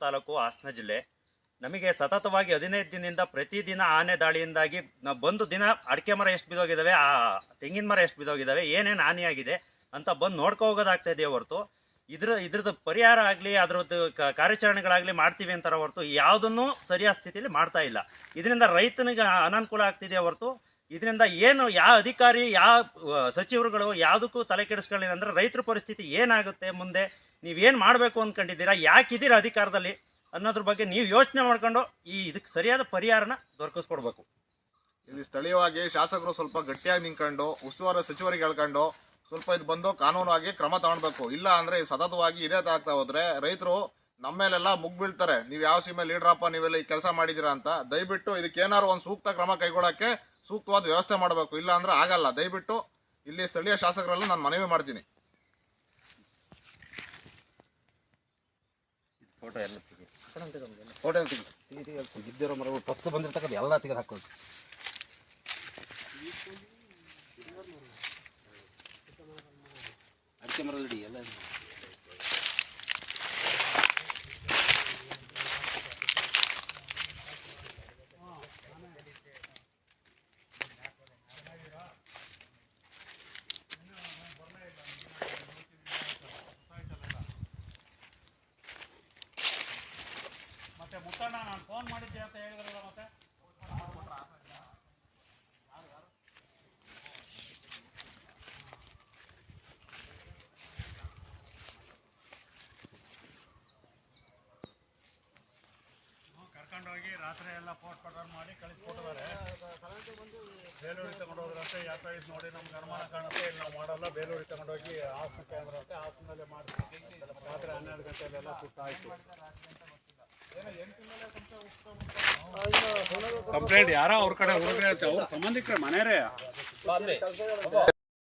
ತಾಲೂಕು, ಹಾಸನ ಜಿಲ್ಲೆ. ನಮಗೆ ಸತತವಾಗಿ 15 ದಿನದಿಂದ ಪ್ರತಿದಿನ ಆನೆ ದಾಳಿಯಿಂದಾಗಿ ನಾವು ಬಂದು ದಿನ ಅಡಿಕೆ ಮರ ಎಷ್ಟು ಬಿದ್ದೋಗಿದ್ದಾವೆ, ಆ ತೆಂಗಿನ ಮರ ಎಷ್ಟು ಬಿದ್ದೋಗಿದ್ದಾವೆ, ಏನೇನು ಹಾನಿಯಾಗಿದೆ ಅಂತ ಬಂದು ನೋಡ್ಕೊ ಹೋಗೋದಾಗ್ತಾ ಇದೆಯೇ ಹೊರತು ಇದ್ರದ್ದು ಪರಿಹಾರ ಆಗಲಿ ಅದ್ರದ್ದು ಕಾರ್ಯಾಚರಣೆಗಳಾಗಲಿ ಮಾಡ್ತೀವಿ ಅಂತಾರ ಹೊರತು ಯಾವುದನ್ನು ಸರಿಯಾದ ಸ್ಥಿತಿಯಲ್ಲಿ ಮಾಡ್ತಾ ಇಲ್ಲ. ಇದರಿಂದ ರೈತನಿಗೆ ಅನಾನುಕೂಲ ಆಗ್ತಿದೆಯೇ ಹೊರತು ಇದರಿಂದ ಏನು ಯಾವ ಅಧಿಕಾರಿ ಯಾವ ಸಚಿವರುಗಳು ಯಾವುದಕ್ಕೂ ತಲೆ ಕೆಡಿಸ್ಕೊಳ್ಳಿ ಅಂದರೆ ರೈತರ ಪರಿಸ್ಥಿತಿ ಏನಾಗುತ್ತೆ, ಮುಂದೆ ನೀವೇನು ಮಾಡಬೇಕು ಅಂದ್ಕೊಂಡಿದ್ದೀರಾ, ಯಾಕಿದ್ದೀರಾ ಅಧಿಕಾರದಲ್ಲಿ ಅನ್ನೋದ್ರ ಬಗ್ಗೆ ನೀವು ಯೋಚನೆ ಮಾಡ್ಕೊಂಡು ಇದಕ್ಕೆ ಸರಿಯಾದ ಪರಿಹಾರನ ದೊರಕಿಸ್ಕೊಡ್ಬೇಕು. ಇಲ್ಲಿ ಸ್ಥಳೀಯವಾಗಿ ಶಾಸಕರು ಸ್ವಲ್ಪ ಗಟ್ಟಿಯಾಗಿ ನಿಂತ್ಕೊಂಡು ಉಸ್ತುವಾರಿ ಸಚಿವರಿಗೆ ಹೇಳ್ಕೊಂಡು ಸ್ವಲ್ಪ ಇದು ಬಂದು ಕಾನೂನಾಗಿ ಕ್ರಮ ತಗೊಳ್ಬೇಕು. ಇಲ್ಲ ಅಂದ್ರೆ ಸತತವಾಗಿ ಇದೇ ಆಗ್ತಾ ಹೋದ್ರೆ ರೈತರು ನಮ್ಮ ಮೇಲೆಲ್ಲ ಮುಗ್ಬೀಳ್ತಾರೆ. ನೀವು ಯಾವ ಸೀಮೆ ಲೀಡ್ರಪ್ಪ, ನೀವೆಲ್ಲ ಈ ಕೆಲಸ ಮಾಡಿದೀರಾ ಅಂತ. ದಯವಿಟ್ಟು ಇದಕ್ಕೆ ಏನಾದ್ರು ಒಂದು ಸೂಕ್ತ ಕ್ರಮ ಕೈಗೊಳ್ಳಕ್ಕೆ ಸೂಕ್ತವಾದ ವ್ಯವಸ್ಥೆ ಮಾಡಬೇಕು. ಇಲ್ಲ ಅಂದ್ರೆ ಆಗಲ್ಲ. ದಯವಿಟ್ಟು ಇಲ್ಲಿ ಸ್ಥಳೀಯ ಶಾಸಕರೆಲ್ಲ ನಾನು ಮನವಿ ಮಾಡ್ತೀನಿ. ಫೋಟೋ ಬಿದ್ದಿರೋ ಮರಗಳು ಫಸ್ಟ್ ಬಂದಿರ್ತಕ್ಕಂಥ ಎಲ್ಲ ತೆಗೆದು ಹಾಕೋದು. ಅಡಿಕೆ ಮರ ಇಡಿ ಎಲ್ಲ ಮತ್ತೆ ಮುತ್ತಣ್ಣ ನಾನು ಫೋನ್ ಮಾಡಿದ್ದೆ ಅಂತ ಹೇಳಿದ್ರಲ್ಲ, ಮತ್ತೆ ಕರ್ಕೊಂಡೋಗಿ ರಾತ್ರಿ ಎಲ್ಲ ಫೋಟೋ ಮಾಡಿ ಕಳಿಸ್ಕೊಟ್ಟಿದ್ದಾರೆ. ಬೇಲೂರಿಗೆ ತಗೊಂಡೋದ್ರಂತೆ. ಯಾಕ ಇದು ನೋಡಿ ನಮ್ಗೆ ಅನುಮಾನ ಕಾಣುತ್ತೆ, ಇಲ್ಲಿ ನಾವು ಮಾಡಲ್ಲ, ಬೇಲೂರಿಗೆ ತಗೊಂಡೋಗಿ ಹಾಸನಕ್ಕೆ ಅಂದ್ರಂತೆ. ಹಾಸನಲ್ಲೇ ಮಾಡ್ತೀವಿ. ರಾತ್ರಿ 12 ಗಂಟೆಲೆಲ್ಲ ಸುತ್ತಾಯ್ತು. ಕಂಪ್ಲೇಂಟ್ ಯಾರೋ ಅವ್ರ ಕಡೆ ಹುಡುಗ್ರೆ ಅವ್ರ ಸಂಬಂಧಿಕರ ಮನೆಯವರೇ